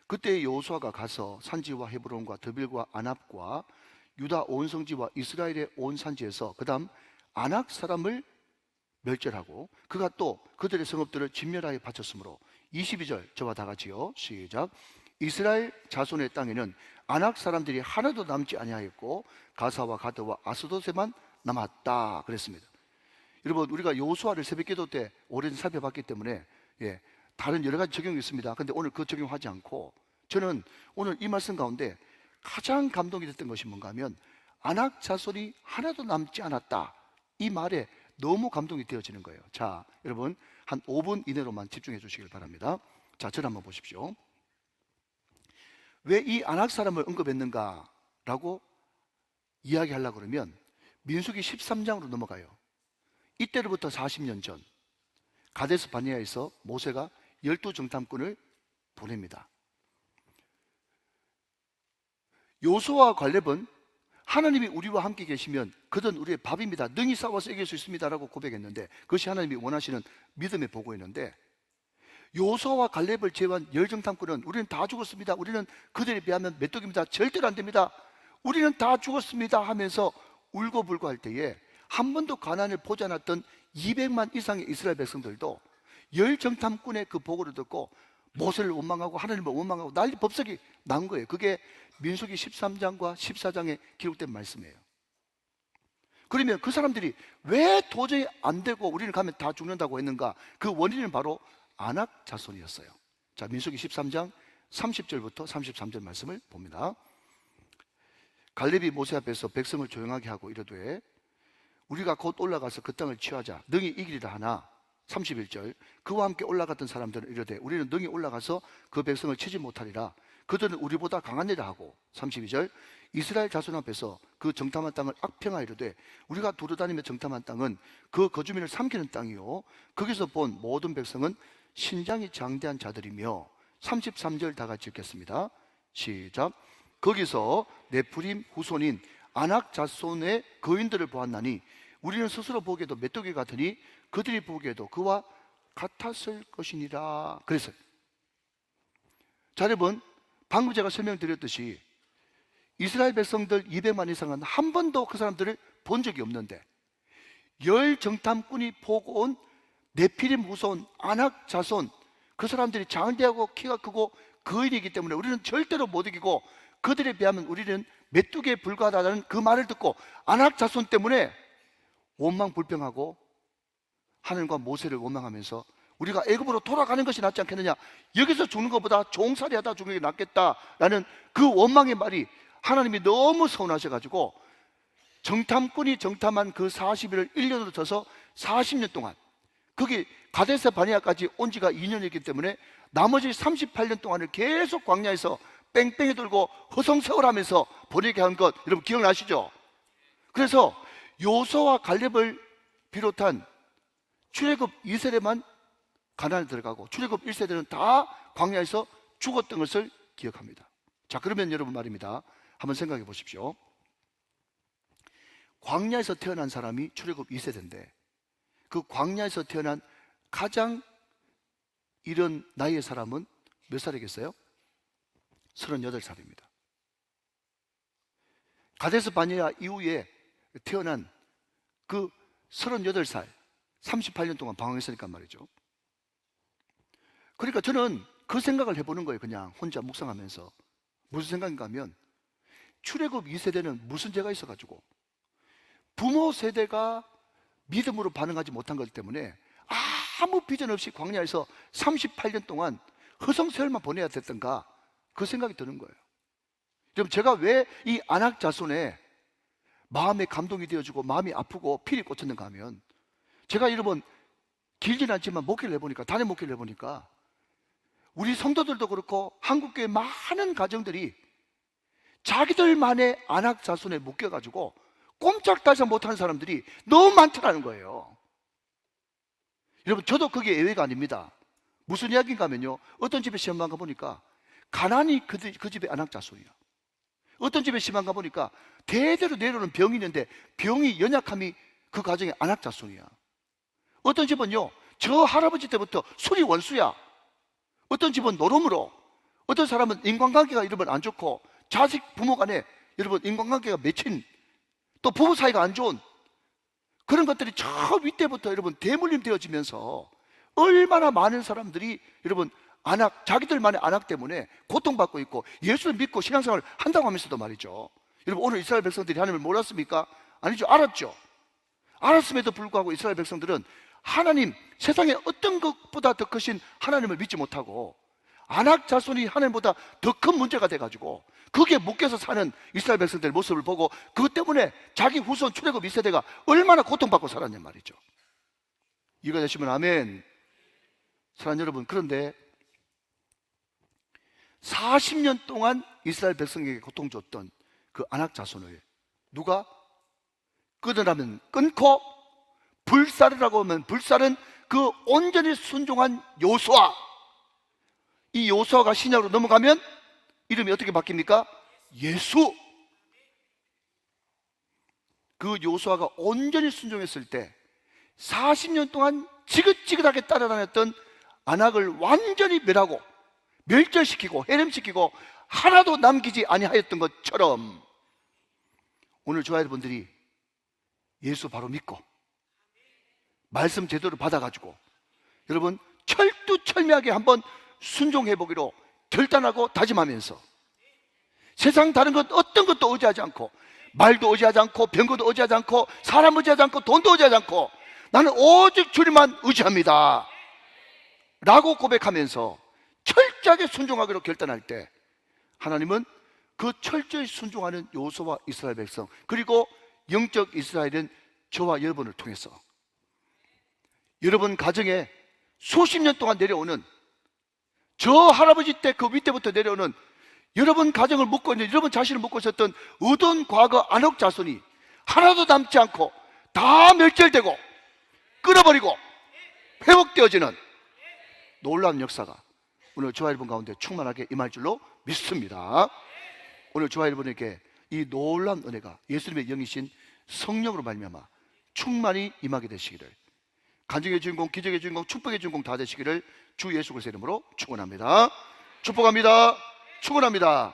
그때 요수아가 가서 산지와 헤브론과 드빌과 아납과 유다 온 성지와 이스라엘의 온 산지에서 그 다음 아낙 사람을 멸절하고 그가 또 그들의 성읍들을 진멸하여 바쳤으므로 22절 저와 다 같이요. 시작. 이스라엘 자손의 땅에는 아낙 사람들이 하나도 남지 아니하였고 가사와 가드와 아스돗에만 남았다 그랬습니다. 여러분, 우리가 요수아를 새벽기도 때 오랜 살펴봤기 때문에 다른 여러 가지 적용이 있습니다. 근데 오늘 그 적용하지 않고 저는 오늘 이 말씀 가운데 가장 감동이 됐던 것이 뭔가 하면 아낙 자손이 하나도 남지 않았다, 이 말에 너무 감동이 되어지는 거예요. 자, 여러분 한 5분 이내로만 집중해 주시길 바랍니다. 자, 저를 한번 보십시오. 왜 이 아낙 사람을 언급했는가 라고 이야기하려고 그러면 민수기 13장으로 넘어가요. 이때로부터 40년 전 가데스 바네아에서 모세가 12정탐꾼을 보냅니다. 요수아와 갈렙은 하나님이 우리와 함께 계시면 그들은 우리의 밥입니다, 능히 싸워서 이길 수 있습니다 라고 고백했는데 그것이 하나님이 원하시는 믿음의 보고였는데, 요수아와 갈렙을 제외한 열정탐꾼은 우리는 다 죽었습니다, 우리는 그들에 비하면 메뚜기입니다, 절대로 안 됩니다, 우리는 다 죽었습니다 하면서 울고불고 할 때에 한 번도 가나안을 보지 않았던 200만 이상의 이스라엘 백성들도 열정탐꾼의 그 보고를 듣고 모세를 원망하고 하나님을 원망하고 난리 법석이 난 거예요. 그게 민수기 13장과 14장에 기록된 말씀이에요. 그러면 그 사람들이 왜 도저히 안 되고 우리는 가면 다 죽는다고 했는가? 그 원인은 바로 아낙 자손이었어요. 자, 민수기 13장 30절부터 33절 말씀을 봅니다. 갈렙이 모세 앞에서 백성을 조용하게 하고 이르되 우리가 곧 올라가서 그 땅을 취하자 능히 이기리라 하나, 31절 그와 함께 올라갔던 사람들은 이르되 우리는 능히 올라가서 그 백성을 치지 못하리라, 그들은 우리보다 강하니라 하고, 32절 이스라엘 자손 앞에서 그 정탐한 땅을 악평하이르되 우리가 두루다니며 정탐한 땅은 그 거주민을 삼키는 땅이요 거기서 본 모든 백성은 신장이 장대한 자들이며, 33절 다 같이 읽겠습니다. 시작. 거기서 네프림 후손인 아낙 자손의 거인들을 보았나니 우리는 스스로 보기에도 메뚜기 같으니 그들이 보기에도 그와 같았을 것이니라 그랬어요. 자, 여러분, 방금 제가 설명드렸듯이 이스라엘 백성들 200만 이상은 한 번도 그 사람들을 본 적이 없는데 열 정탐꾼이 보고 온 네피림 후손 아낙 자손, 그 사람들이 장대하고 키가 크고 거인이기 때문에 우리는 절대로 못 이기고 그들에 비하면 우리는 메뚜기에 불과하다는 그 말을 듣고 아낙 자손 때문에 원망불평하고 하나님과 모세를 원망하면서 우리가 애굽으로 돌아가는 것이 낫지 않겠느냐, 여기서 죽는 것보다 종살이하다 죽는 게 낫겠다라는 그 원망의 말이 하나님이 너무 서운하셔가지고 정탐꾼이 정탐한 그 40일을 1년으로 쳐서 40년 동안, 거기 가데스 바네아까지 온 지가 2년이기 때문에 나머지 38년 동안을 계속 광야에서 뺑뺑이 돌고 허송세월하면서 보내게 한 것 여러분 기억나시죠? 그래서 요수아와 갈렙을 비롯한 출애굽 2세대만 가나안에 들어가고 출애굽 1세대는 다 광야에서 죽었던 것을 기억합니다. 자, 그러면 여러분 말입니다, 한번 생각해 보십시오. 광야에서 태어난 사람이 출애굽 2세대인데 그 광야에서 태어난 가장 이런 나이의 사람은 몇 살이겠어요? 38살입니다. 가데스 바네아 이후에 태어난 그 38살, 38년 동안 방황했으니까 말이죠. 그러니까 저는 그 생각을 해보는 거예요. 그냥 혼자 묵상하면서. 무슨 생각인가 하면 출애굽 2세대는 무슨 죄가 있어가지고 부모 세대가 믿음으로 반응하지 못한 것 때문에 아무 비전 없이 광야에서 38년 동안 허송세월만 보내야 됐던가, 그 생각이 드는 거예요. 그럼 제가 왜 이 아낙 자손에 마음에 감동이 되어지고 마음이 아프고 필이 꽂혔는가 하면, 제가 여러분 길진 않지만 목회를 해보니까, 단회 목회를 해보니까 우리 성도들도 그렇고 한국교회 많은 가정들이 자기들만의 아낙 자손에 묶여가지고 꼼짝달싹 못하는 사람들이 너무 많더라는 거예요. 여러분, 저도 그게 예외가 아닙니다. 무슨 이야기인가 하면요, 어떤 집에 시험관 가보니까 가난이 그 집의 안악자손이야. 어떤 집에 시험관 가보니까 대대로 내려오는 병이 있는데 병이 연약함이 그 가정의 안악자손이야. 어떤 집은요, 저 할아버지 때부터 술이 원수야. 어떤 집은 노름으로, 어떤 사람은 인간관계가 이러면 안 좋고, 자식 부모 간에 여러분 인간관계가 맺힌, 또 부부 사이가 안 좋은 그런 것들이 저 윗대부터 여러분 대물림 되어지면서 얼마나 많은 사람들이 여러분 자기들만의 안악 때문에 고통받고 있고, 예수를 믿고 신앙생활을 한다고 하면서도 말이죠. 여러분, 오늘 이스라엘 백성들이 하나님을 몰랐습니까? 아니죠, 알았죠. 알았음에도 불구하고 이스라엘 백성들은 하나님, 세상에 어떤 것보다 더 크신 하나님을 믿지 못하고 안악 자손이 하나님보다 더 큰 문제가 돼가지고 거기에 묶여서 사는 이스라엘 백성들의 모습을 보고, 그것 때문에 자기 후손 출애굽 2세대가 얼마나 고통받고 살았냐 말이죠. 이해가 되시면 아멘. 사랑하는 여러분, 그런데 40년 동안 이스라엘 백성에게 고통 줬던 그 안악 자손을 누가 끊으라면 끊고 불사르라고 하면 불사른 그 온전히 순종한 요수아, 이 요수아가 신약으로 넘어가면 이름이 어떻게 바뀝니까? 예수. 그 요수아가 온전히 순종했을 때 40년 동안 지긋지긋하게 따라다녔던 안악을 완전히 멸하고 멸절시키고 해림시키고 하나도 남기지 아니하였던 것처럼, 오늘 저와 여러분들이 예수 바로 믿고 말씀 제대로 받아가지고 여러분 철두철미하게 한번 순종해 보기로 결단하고 다짐하면서, 세상 다른 것 어떤 것도 의지하지 않고, 말도 의지하지 않고, 병거도 의지하지 않고, 사람 의지하지 않고, 돈도 의지하지 않고, 나는 오직 주님만 의지합니다 라고 고백하면서 철저하게 순종하기로 결단할 때, 하나님은 그 철저히 순종하는 요수와 이스라엘 백성, 그리고 영적 이스라엘은 저와 여러분을 통해서 여러분 가정에 수십 년 동안 내려오는, 저 할아버지 때 그 윗대부터 내려오는 여러분 가정을 묶고 있는, 여러분 자신을 묶고 있었던 어두운 과거 안악 자손이 하나도 남지 않고 다 멸절되고 끊어버리고 회복되어지는 놀라운 역사가 오늘 저와 여러분 가운데 충만하게 임할 줄로 믿습니다. 오늘 저와 여러분에게 이 놀라운 은혜가 예수님의 영이신 성령으로 말미암아 충만히 임하게 되시기를, 간증의 주인공, 기적의 주인공, 축복의 주인공 다 되시기를 주 예수 그리스도의 이름으로 축원합니다. 축복합니다. 축원합니다.